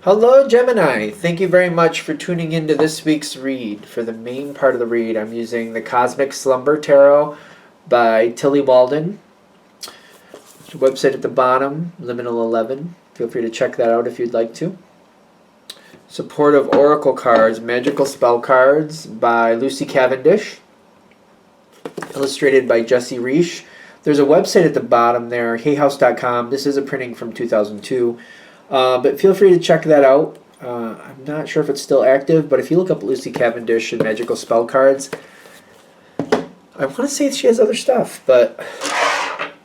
Hello, Gemini. Thank you very much for tuning into this week's read. For the main part of the read, I'm using the Cosmic Slumber Tarot by Tilly Walden. Website at the bottom, Liminal 11. Feel free to check that out if you'd like to. Supportive Oracle cards, Magical Spell cards by Lucy Cavendish. Illustrated by Jesse Reish. There's a website at the bottom there, hayhouse.com. This is a printing from 2002. But feel free to check that out. I'm not sure if it's still active, but if you look up Lucy Cavendish and Magical Spell Cards, I want to say she has other stuff, but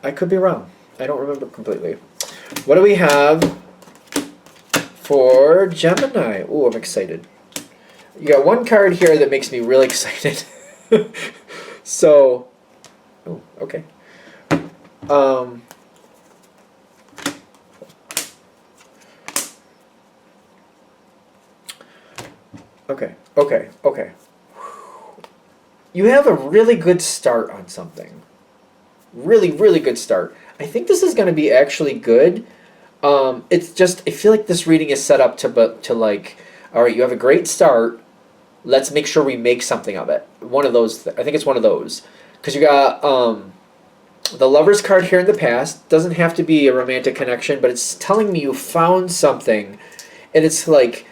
I could be wrong. I don't remember completely. What do we have for Gemini? Oh, I'm excited. You got one card here that makes me really excited. So, oh, okay. Okay. You have a really good start on something. Really, really good start. I think this is going to be actually good. It's just, I feel like this reading is set up to like, all right, you have a great start. Let's make sure we make something of it. One of those, I think it's one of those. Because you got the Lover's card here in the past. Doesn't have to be a romantic connection, but it's telling me you found something. And it's like,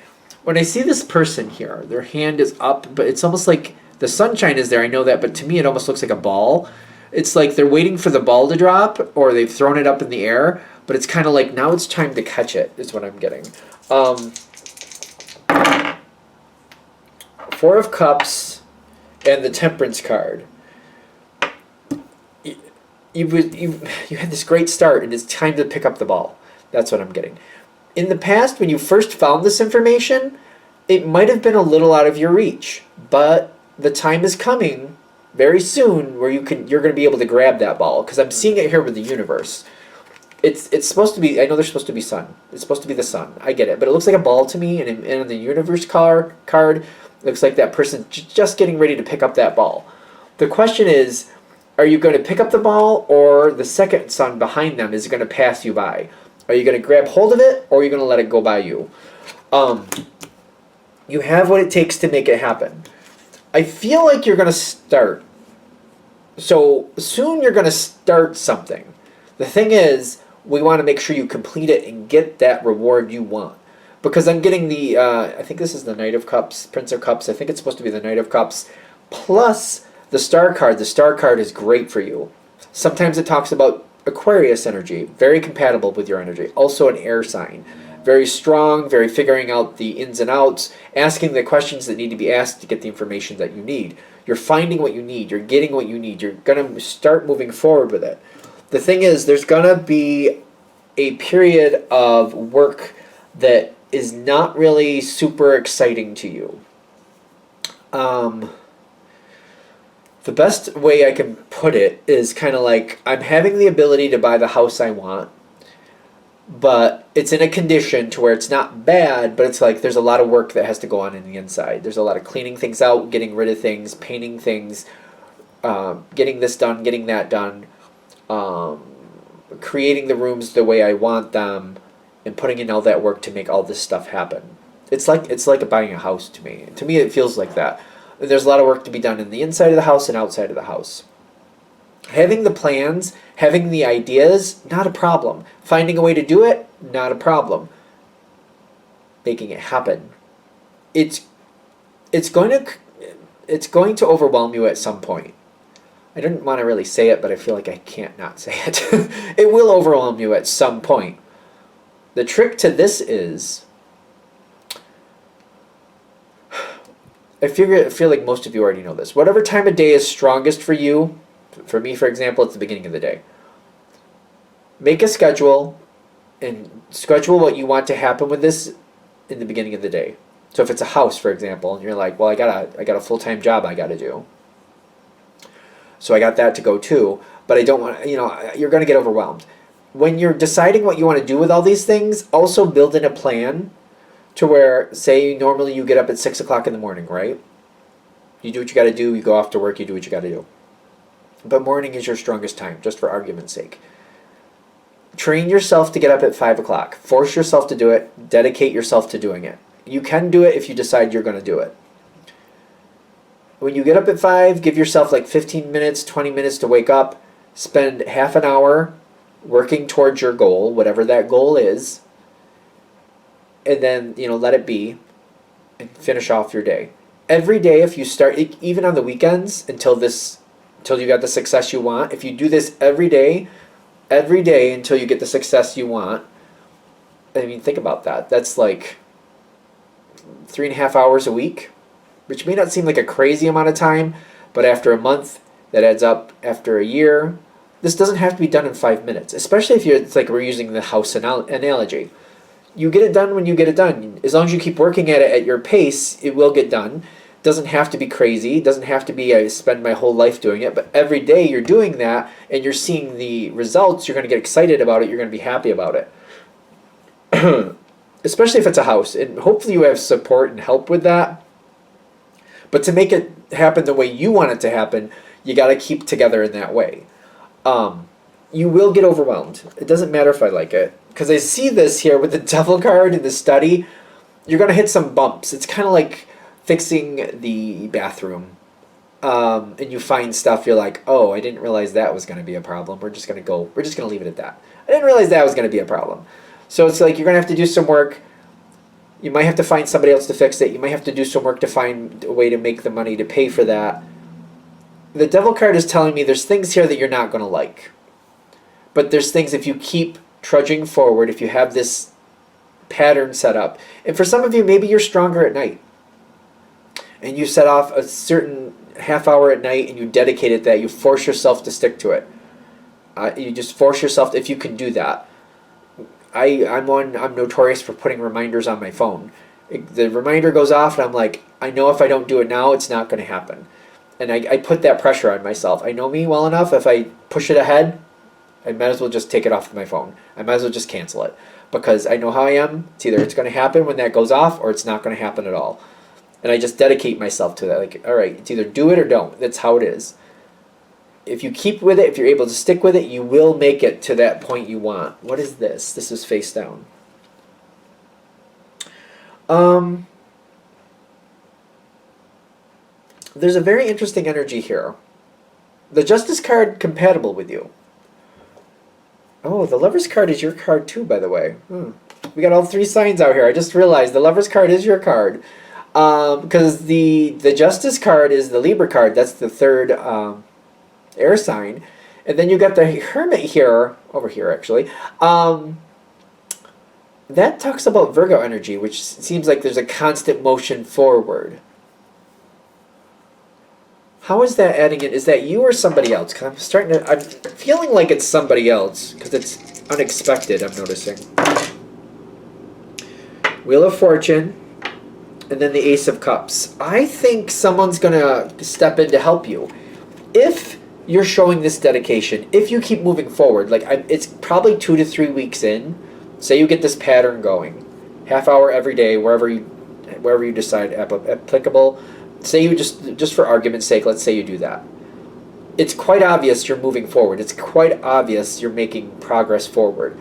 when I see this person here, their hand is up, but it's almost like the sunshine is there. I know that, but to me it almost looks like a ball. It's like they're waiting for the ball to drop, or they've thrown it up in the air, but it's kind of like now it's time to catch it, is what I'm getting. Four of Cups and the Temperance card. You had this great start, and it's time to pick up the ball. That's what I'm getting. In the past, when you first found this information, it might have been a little out of your reach, but the time is coming very soon where you're going to be able to grab that ball, because I'm seeing it here with the universe. It's supposed to be, I know there's supposed to be sun. It's supposed to be the sun. I get it, but it looks like a ball to me, and in the universe card, it looks like that person just getting ready to pick up that ball. The question is, are you going to pick up the ball, or the second sun behind them is going to pass you by? Are you going to grab hold of it, or are you going to let it go by you? You have what it takes to make it happen. I feel like you're going to start. So soon you're going to start something. The thing is, we want to make sure you complete it and get that reward you want. Because I'm getting the, I think this is the Knight of Cups, Prince of Cups. I think it's supposed to be the Knight of Cups. Plus the Star card. The Star card is great for you. Sometimes it talks about Aquarius energy, very compatible with your energy. Also an air sign. Very strong, very figuring out the ins and outs, asking the questions that need to be asked to get the information that you need. You're finding what you need. You're getting what you need. You're going to start moving forward with it. The thing is, there's going to be a period of work that is not really super exciting to you. The best way I can put it is kind of like, I'm having the ability to buy the house I want, but it's in a condition to where it's not bad, but it's like there's a lot of work that has to go on in the inside. There's a lot of cleaning things out, getting rid of things, painting things, getting this done, getting that done, creating the rooms the way I want them, and putting in all that work to make all this stuff happen. It's like buying a house to me. To me, it feels like that. There's a lot of work to be done in the inside of the house and outside of the house. Having the plans, having the ideas, not a problem. Finding a way to do it, not a problem. Making it happen. It's going to overwhelm you at some point. I didn't want to really say it, but I feel like I can't not say it. It will overwhelm you at some point. The trick to this is, I feel like most of you already know this. Whatever time of day is strongest for you, for me, for example, it's the beginning of the day. Make a schedule and schedule what you want to happen with this in the beginning of the day. So if it's a house, for example, and you're like, well, I got a full-time job I got to do. So I got that to go too, but I don't want, you're going to get overwhelmed. When you're deciding what you want to do with all these things, also build in a plan to where, say, normally you get up at 6 o'clock in the morning, right? You do what you got to do, you go off to work, you do what you got to do. But morning is your strongest time, just for argument's sake. Train yourself to get up at 5 o'clock. Force yourself to do it. Dedicate yourself to doing it. You can do it if you decide you're going to do it. When you get up at 5, give yourself like 15 minutes, 20 minutes to wake up. Spend half an hour working towards your goal, whatever that goal is. And then, let it be and finish off your day. Every day, if you start, even on the weekends, until you got the success you want, if you do this every day until you get the success you want, I mean, think about that. That's like 3.5 hours a week, which may not seem like a crazy amount of time, but after a month, that adds up. After a year, this doesn't have to be done in 5 minutes, especially if it's like we're using the house analogy. You get it done when you get it done. As long as you keep working at it at your pace, it will get done. It doesn't have to be crazy. It doesn't have to be I spend my whole life doing it. But every day you're doing that and you're seeing the results, you're going to get excited about it. You're going to be happy about it. Especially if it's a house. And hopefully you have support and help with that. But to make it happen the way you want it to happen, you got to keep together in that way. You will get overwhelmed. It doesn't matter if I like it. Because I see this here with the devil card in the study. You're going to hit some bumps. It's kind of like fixing the bathroom. And you find stuff, you're like, oh, I didn't realize that was going to be a problem. We're just going to leave it at that. I didn't realize that was going to be a problem. So it's like you're going to have to do some work. You might have to find somebody else to fix it. You might have to do some work to find a way to make the money to pay for that. The devil card is telling me there's things here that you're not going to like. But there's things, if you keep trudging forward, if you have this pattern set up, and for some of you, maybe you're stronger at night, and you set off a certain half hour at night, and you dedicate it that, you force yourself to stick to it. You just force yourself, if you can do that. I'm notorious for putting reminders on my phone. The reminder goes off, and I'm like, I know if I don't do it now, it's not going to happen. And I put that pressure on myself. I know me well enough, if I push it ahead, I might as well just take it off of my phone. I might as well just cancel it. Because I know how I am. It's either it's going to happen when that goes off, or it's not going to happen at all. And I just dedicate myself to that. Like, all right, it's either do it or don't. That's how it is. If you keep with it, if you're able to stick with it, you will make it to that point you want. What is this? This is face down. There's a very interesting energy here. The Justice card compatible with you. Oh, the Lover's card is your card too, by the way. We got all 3 signs out here. I just realized the Lover's card is your card. Because the Justice card is the Libra card. That's the 3rd air sign. And then you got the Hermit here, over here actually. That talks about Virgo energy, which seems like there's a constant motion forward. How is that adding in? Is that you or somebody else? Because I'm feeling like it's somebody else, because it's unexpected, I'm noticing. Wheel of Fortune, and then the Ace of Cups. I think someone's going to step in to help you. If you're showing this dedication, if you keep moving forward, like it's probably 2 to 3 weeks in, say you get this pattern going, half hour every day, wherever you decide applicable. Say you just for argument's sake, let's say you do that. It's quite obvious you're moving forward. It's quite obvious you're making progress forward.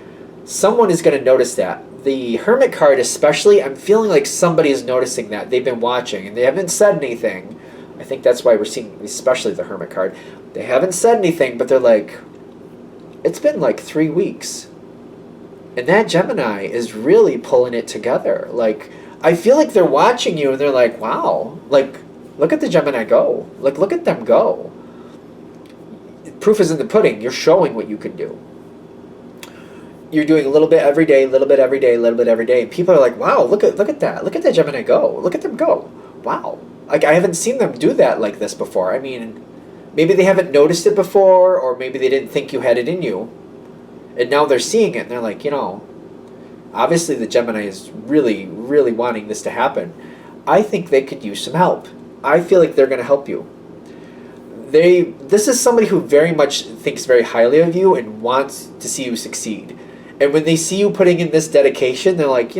Someone is going to notice that. The Hermit card especially, I'm feeling like somebody is noticing that. They've been watching and they haven't said anything. I think that's why we're seeing, especially the Hermit card. They haven't said anything, but they're like, it's been like 3 weeks. And that Gemini is really pulling it together. Like, I feel like they're watching you and they're like, wow, like, look at the Gemini go. Like, look at them go. Proof is in the pudding. You're showing what you can do. You're doing a little bit every day, a little bit every day, a little bit every day. And people are like, wow, look at that. Look at that Gemini go. Look at them go. Wow. Like, I haven't seen them do that like this before. I mean, maybe they haven't noticed it before, or maybe they didn't think you had it in you. And now they're seeing it, and they're like, obviously the Gemini is really, really wanting this to happen. I think they could use some help. I feel like they're going to help you. This is somebody who very much thinks very highly of you and wants to see you succeed. And when they see you putting in this dedication, they're like,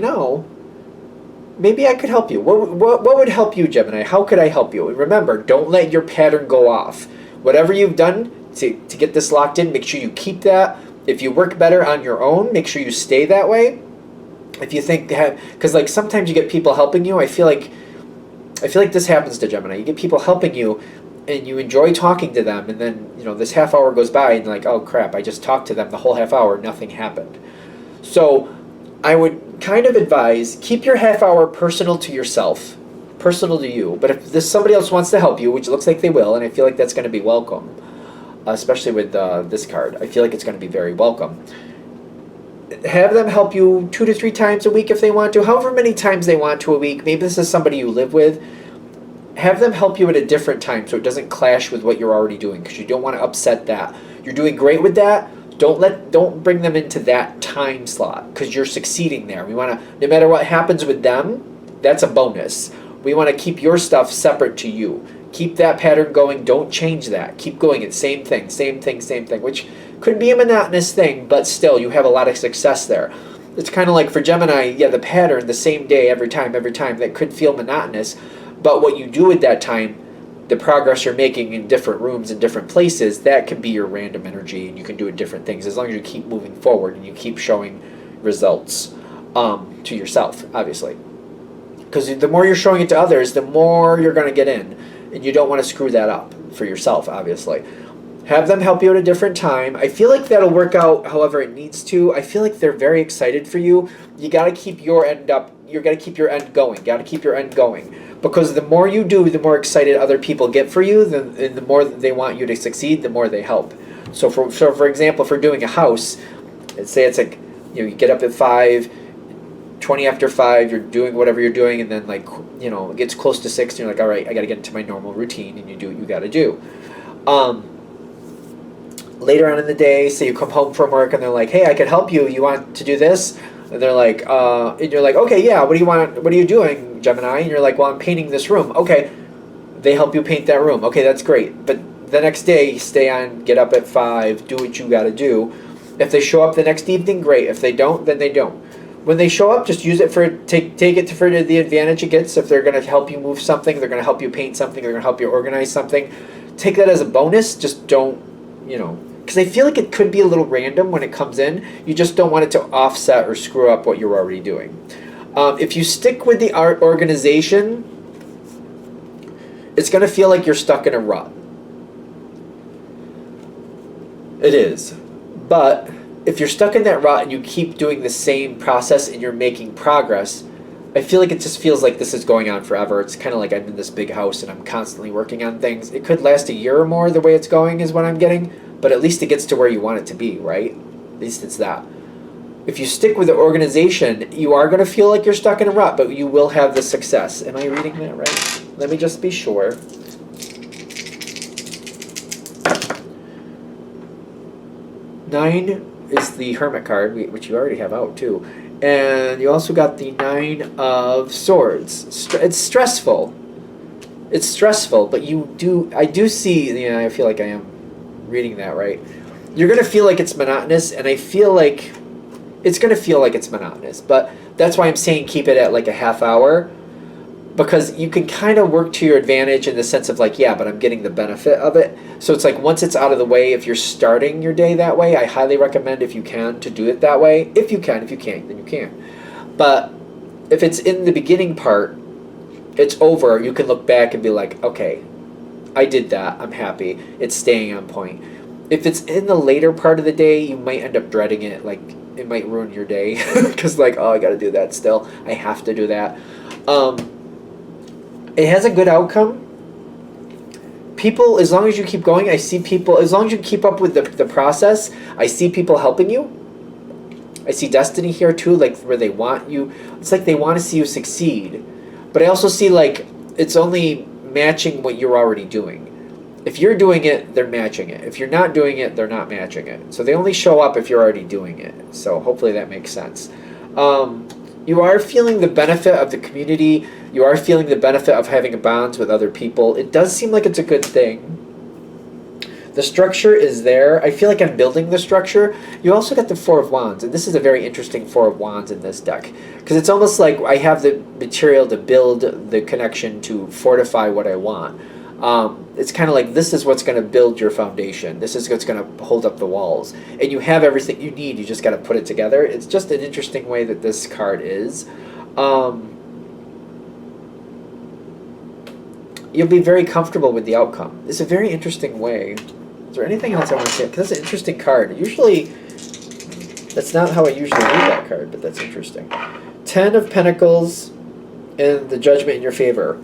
maybe I could help you. What would help you, Gemini? How could I help you? And remember, don't let your pattern go off. Whatever you've done to get this locked in, make sure you keep that. If you work better on your own, make sure you stay that way. If you think, because like sometimes you get people helping you, I feel like this happens to Gemini. You get people helping you, and you enjoy talking to them, and then this half hour goes by, and like, oh crap, I just talked to them the whole half hour, nothing happened. So I would kind of advise, keep your half hour personal to yourself, personal to you. But if somebody else wants to help you, which looks like they will, and I feel like that's going to be welcome, especially with this card, I feel like it's going to be very welcome. Have them help you 2 to 3 times a week if they want to, however many times they want to a week. Maybe this is somebody you live with. Have them help you at a different time so it doesn't clash with what you're already doing, because you don't want to upset that. You're doing great with that. Don't bring them into that time slot, because you're succeeding there. We want to, no matter what happens with them, that's a bonus. We want to keep your stuff separate to you. Keep that pattern going. Don't change that. Keep going. It's same thing, which could be a monotonous thing, but still, you have a lot of success there. It's kind of like for Gemini, yeah, the pattern, the same day, every time, that could feel monotonous, but what you do at that time, the progress you're making in different rooms and different places, that can be your random energy, and you can do it different things as long as you keep moving forward and you keep showing results to yourself, obviously. Because the more you're showing it to others, the more you're going to get in, and you don't want to screw that up for yourself, obviously. Have them help you at a different time. I feel like that'll work out however it needs to. I feel like they're very excited for you. You got to keep your end up. You got to keep your end going. Got to keep your end going. Because the more you do, the more excited other people get for you, and the more they want you to succeed, the more they help. So for example, if we're doing a house, let's say it's like, you get up at 5, 20 after 5, you're doing whatever you're doing, and then like, it gets close to 6, and you're like, all right, I got to get into my normal routine, and you do what you got to do. Later on in the day, say you come home from work, and they're like, hey, I could help you. You want to do this? And they're like, and you're like, okay, yeah, what do you want? What are you doing, Gemini? And you're like, well, I'm painting this room. Okay, they help you paint that room. Okay, that's great. But the next day, you stay on, get up at 5, do what you got to do. If they show up the next evening, great. If they don't, then they don't. When they show up, just use it take it for the advantage it gets. If they're going to help you move something, they're going to help you paint something, they're going to help you organize something, take that as a bonus. Just don't, because I feel like it could be a little random when it comes in. You just don't want it to offset or screw up what you're already doing. If you stick with the art organization, it's going to feel like you're stuck in a rut. It is. But if you're stuck in that rut and you keep doing the same process and you're making progress, I feel like it just feels like this is going on forever. It's kind of like I'm in this big house and I'm constantly working on things. It could last a year or more the way it's going is what I'm getting, but at least it gets to where you want it to be, right? At least it's that. If you stick with the organization, you are going to feel like you're stuck in a rut, but you will have the success. Am I reading that right? Let me just be sure. Nine is the Hermit card, which you already have out too. And you also got the 9 of Swords. It's stressful. It's stressful, but I do see, I feel like I am reading that right. You're going to feel like it's monotonous, and I feel like it's going to feel like it's monotonous. But that's why I'm saying keep it at like a half hour, because you can kind of work to your advantage in the sense of like, yeah, but I'm getting the benefit of it. So it's like once it's out of the way, if you're starting your day that way, I highly recommend, if you can, to do it that way. If you can. If you can't, then you can't. But if it's in the beginning part, it's over. You can look back and be like, okay, I did that. I'm happy. It's staying on point. If it's in the later part of the day, you might end up dreading it. Like, it might ruin your day. Because like, oh, I got to do that still. I have to do that. It has a good outcome. People, as long as you keep going, I see people, as long as you keep up with the process, I see people helping you. I see destiny here too, like where they want you. It's like they want to see you succeed. But I also see like it's only matching what you're already doing. If you're doing it, they're matching it. If you're not doing it, they're not matching it. So they only show up if you're already doing it. So hopefully that makes sense. You are feeling the benefit of the community. You are feeling the benefit of having bonds with other people. It does seem like it's a good thing. The structure is there. I feel like I'm building the structure. You also got the 4 of Wands, and this is a very interesting 4 of Wands in this deck, because it's almost like I have the material to build the connection to fortify what I want. It's kind of like, this is what's going to build your foundation. This is what's going to hold up the walls. And you have everything you need. You just got to put it together. It's just an interesting way that this card is. You'll be very comfortable with the outcome. It's a very interesting way. Is there anything else I want to say? Because it's an interesting card. Usually, that's not how I usually read that card, but that's interesting. 10 of Pentacles and the Judgment in your favor.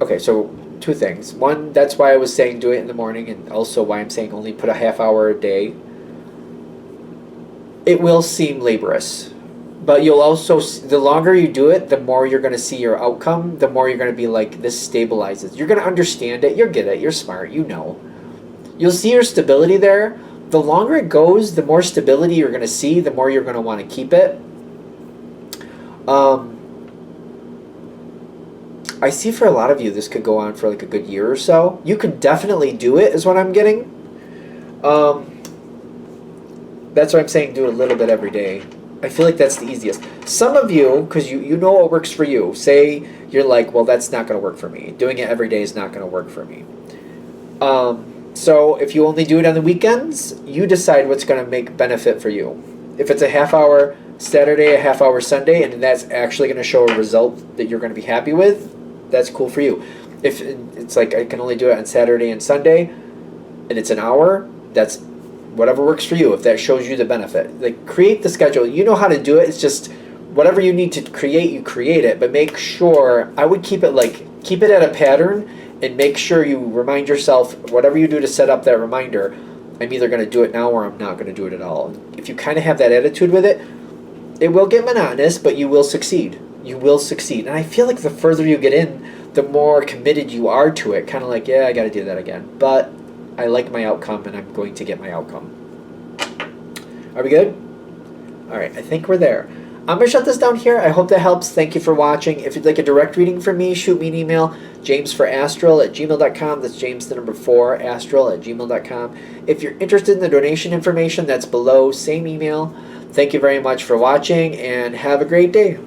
Okay, so 2 things. One, that's why I was saying do it in the morning, and also why I'm saying only put a half hour a day. It will seem laborious, but you'll also, the longer you do it, the more you're going to see your outcome, the more you're going to be like, this stabilizes. You're going to understand it, you'll get it, you're smart, you know. You'll see your stability there. The longer it goes, the more stability you're going to see, the more you're going to want to keep it. I see for a lot of you this could go on for like a good year or so. You could definitely do it, is what I'm getting. That's why I'm saying do it a little bit every day. I feel like that's the easiest. Some of you, because you know what works for you, say you're like, well, that's not going to work for me. Doing it every day is not going to work for me. So if you only do it on the weekends, you decide what's going to make benefit for you. If it's a half hour Saturday, a half hour Sunday, and that's actually going to show a result that you're going to be happy with, that's cool for you. If it's like I can only do it on Saturday and Sunday, and it's an hour, that's whatever works for you. If that shows you the benefit, like create the schedule. You know how to do it. It's just whatever you need to create, you create it. But make sure, I would keep it at a pattern, and make sure you remind yourself whatever you do to set up that reminder. I'm either going to do it now or I'm not going to do it at all. If you kind of have that attitude with it, it will get monotonous, but you will succeed. You will succeed. And I feel like the further you get in, the more committed you are to it. Kind of like, yeah, I got to do that again. But I like my outcome, and I'm going to get my outcome. Are we good? All right, I think we're there. I'm going to shut this down here. I hope that helps. Thank you for watching. If you'd like a direct reading from me, shoot me an email, jamesforastral@gmail.com. That's James, the number 4, astral@gmail.com. If you're interested in the donation information, that's below, same email. Thank you very much for watching, and have a great day.